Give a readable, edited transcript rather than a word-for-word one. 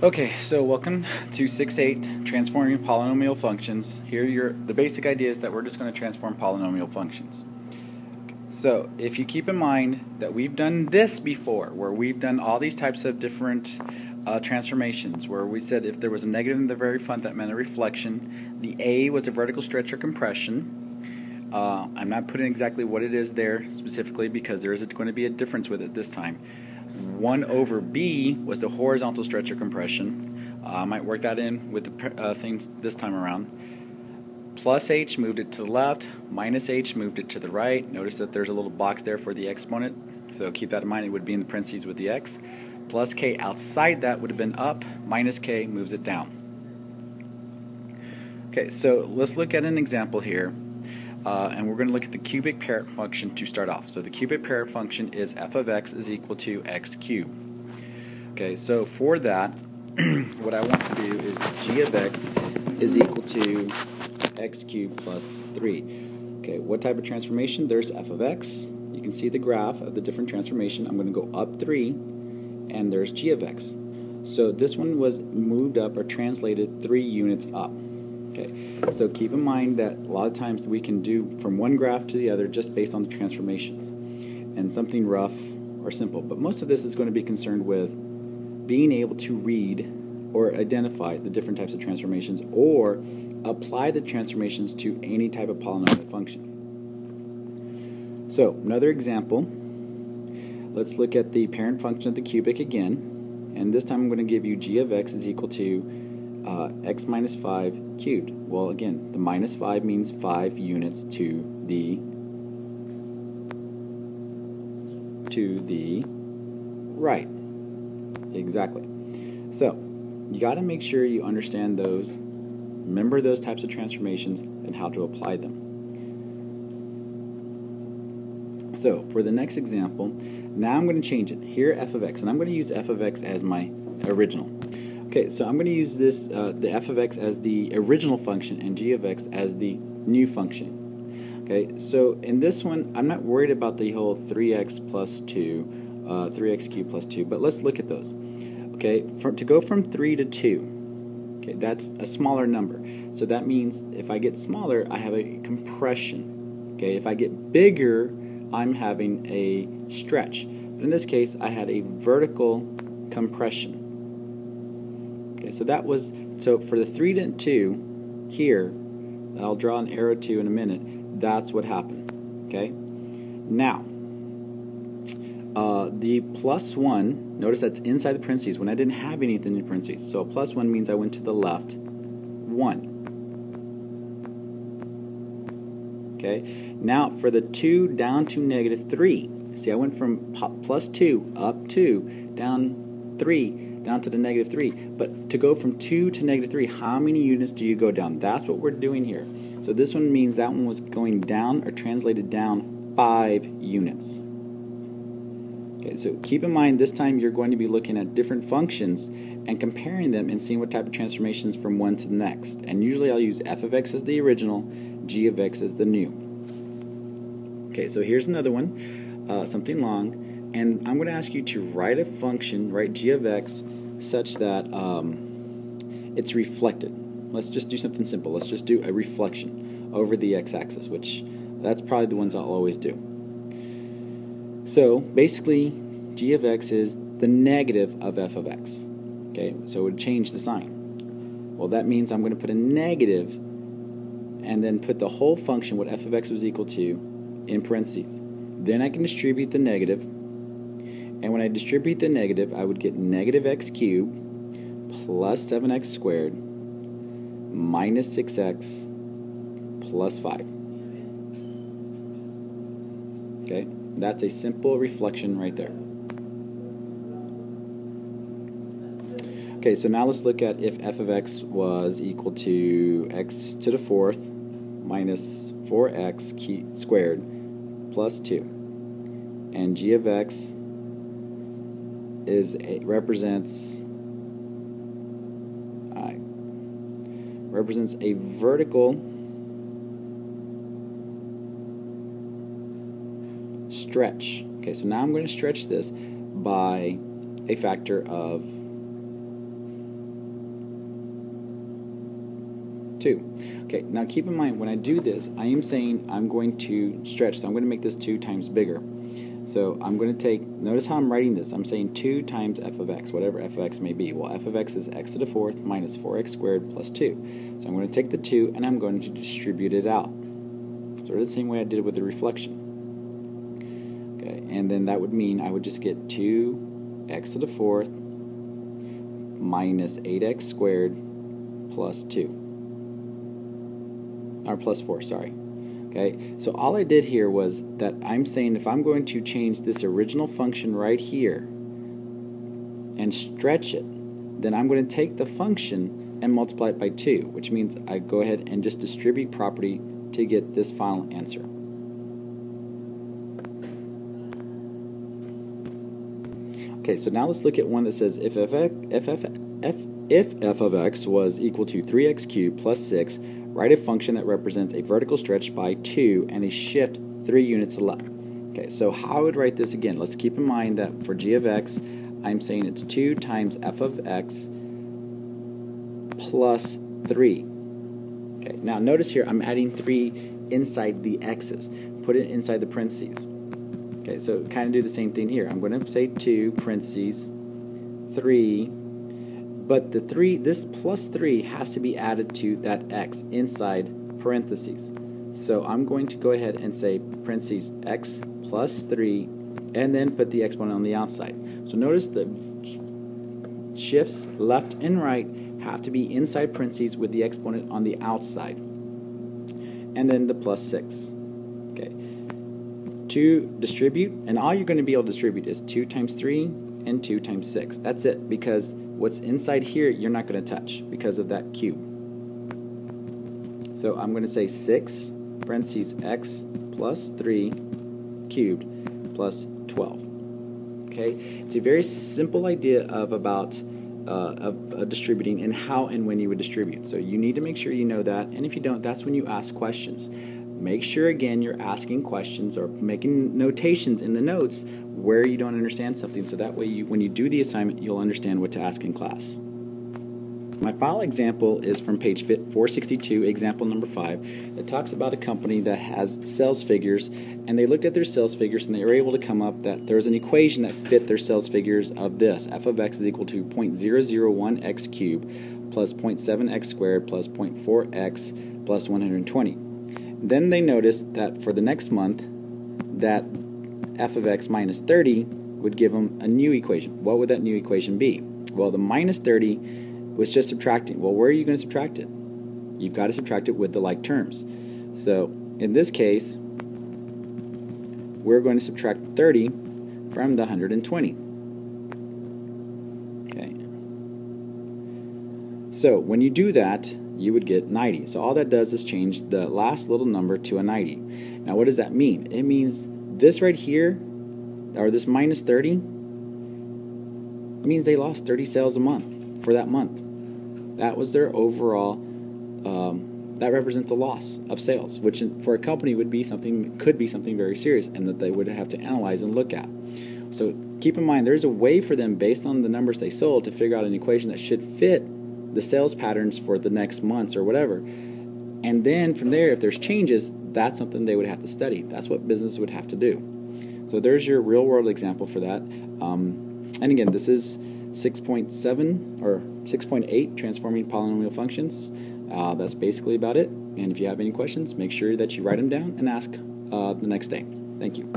Okay, so welcome to 6.8, transforming polynomial functions. Here the basic idea is that we're just going to transform polynomial functions. So if you keep in mind that we've done this before, where we've done all these types of different transformations, where we said if there was a negative in the very front that meant a reflection, the A was a vertical stretch or compression. I'm not putting exactly what it is there specifically because there is going to be a difference with it this time. 1 over B was the horizontal stretch or compression. I might work that in with the things this time around. Plus H moved it to the left, minus H moved it to the right. Notice that there's a little box there for the exponent, so keep that in mind. It would be in the parentheses with the X. Plus K outside that would have been up, minus K moves it down. Okay, so let's look at an example here. And we're going to look at the cubic parent function to start off. So the cubic parent function is f of x is equal to x cubed. Okay, so for that, what I want to do is g of x is equal to x cubed plus 3. Okay, what type of transformation? There's f of x. You can see the graph of the different transformation. I'm going to go up 3, and there's g of x. So this one was moved up or translated 3 units up. Okay, so keep in mind that a lot of times we can do from one graph to the other just based on the transformations and something rough or simple. But most of this is going to be concerned with being able to read or identify the different types of transformations or apply the transformations to any type of polynomial function. So another example, let's look at the parent function of the cubic again, and this time I'm going to give you g of x is equal to x minus 5 cubed. Well, again, the minus 5 means 5 units to the right. Exactly. So you got to make sure you understand those, remember those types of transformations, and how to apply them. So for the next example, now I'm going to change it. Here f of x, and I'm going to use f of x as my original. Okay, so I'm going to use this, the f of x as the original function and g of x as the new function. Okay, so in this one, I'm not worried about the whole 3x plus 2, 3x cubed plus 2, but let's look at those. Okay, to go from 3 to 2, okay, that's a smaller number. So that means if I get smaller, I have a compression. Okay, if I get bigger, I'm having a stretch. But in this case, I had a vertical compression. Okay, so that was, so for the 3 to 2 here, I'll draw an arrow to in a minute, that's what happened. Okay, now the plus 1, notice that's inside the parentheses when I didn't have anything in parentheses, so a plus 1 means I went to the left 1. Okay, now for the 2 down to negative 3, see, I went from plus 2 up 2 down 3 down to the negative 3. But to go from 2 to negative 3, how many units do you go down? That's what we're doing here. So this one means that one was going down or translated down 5 units. Okay, so keep in mind this time you're going to be looking at different functions and comparing them and seeing what type of transformations from one to the next. And usually I'll use f of x as the original, g of x as the new. Okay, so here's another one, something long. And I'm going to ask you to write a function, write g of x, such that it's reflected. Let's just do something simple. Let's just do a reflection over the x-axis, which that's probably the ones I'll always do. So basically, g of x is the negative of f of x. Okay, so it would change the sign. Well, that means I'm going to put a negative and then put the whole function, what f of x was equal to, in parentheses. Then I can distribute the negative. And when I distribute the negative, I would get negative x cubed plus 7x squared minus 6x plus 5. Okay, that's a simple reflection right there. Okay, so now let's look at if f of x was equal to x to the 4th minus 4x squared plus 2. And g of x represents a vertical stretch. Okay, so now I'm going to stretch this by a factor of 2. Okay, now keep in mind when I do this, I am saying I'm going to stretch, so I'm going to make this 2 times bigger. So I'm going to take, notice how I'm writing this. I'm saying 2 times f of x, whatever f of x may be. Well, f of x is x to the 4th minus 4x squared plus 2. So I'm going to take the 2 and I'm going to distribute it out. Sort of the same way I did with the reflection. Okay, and then that would mean I would just get 2x to the 4th minus 8x squared plus 2. Or plus 4, sorry. Okay, so all I did here was that I'm saying if I'm going to change this original function right here and stretch it, then I'm going to take the function and multiply it by 2, which means I go ahead and just distribute property to get this final answer. Okay, so now let's look at one that says if f of x was equal to 3x cubed plus 6, write a function that represents a vertical stretch by 2 and a shift 3 units left. Okay, so how I would write this again, let's keep in mind that for g of x, I'm saying it's 2 times f of x plus 3. Okay, now notice here I'm adding 3 inside the x's. Put it inside the parentheses. Okay, so kind of do the same thing here. I'm going to say 2 parentheses 3, but the 3, this plus 3 has to be added to that x inside parentheses. So I'm going to go ahead and say parentheses x plus 3 and then put the exponent on the outside. So notice the shifts left and right have to be inside parentheses with the exponent on the outside. And then the plus 6. Okay. To distribute, and all you're going to be able to distribute is 2 times 3 and 2 times 6. That's it, because what's inside here you're not going to touch because of that cube. So I'm going to say 6 parentheses x plus 3 cubed plus 12. Okay, it's a very simple idea of distributing and how and when you would distribute. So you need to make sure you know that, and if you don't, that's when you ask questions. Make sure again you're asking questions or making notations in the notes where you don't understand something, so that way when you do the assignment you'll understand what to ask in class. My final example is from page 462, example number 5. It talks about a company that has sales figures, and they looked at their sales figures and they were able to come up that there's an equation that fit their sales figures of this. F of x is equal to 0.001x cubed plus 0.7x squared plus 0.4x plus 120. Then they noticed that for the next month that f of x minus 30 would give them a new equation. What would that new equation be? Well, the minus 30 was just subtracting. Well, where are you going to subtract it? You've got to subtract it with the like terms. So in this case, we're going to subtract 30 from the 120. Okay. So when you do that, you would get 90. So all that does is change the last little number to a 90. Now what does that mean? It means this right here, or this minus 30, means they lost 30 sales a month for that month. That was their overall, that represents a loss of sales, which for a company would be something, could be something very serious, and that they would have to analyze and look at. So keep in mind, there's a way for them, based on the numbers they sold, to figure out an equation that should fit the sales patterns for the next months or whatever. And then from there, if there's changes, that's something they would have to study. That's what business would have to do. So there's your real world example for that. And again, this is 6.7 or 6.8, transforming polynomial functions. That's basically about it. And if you have any questions, make sure that you write them down and ask the next day. Thank you.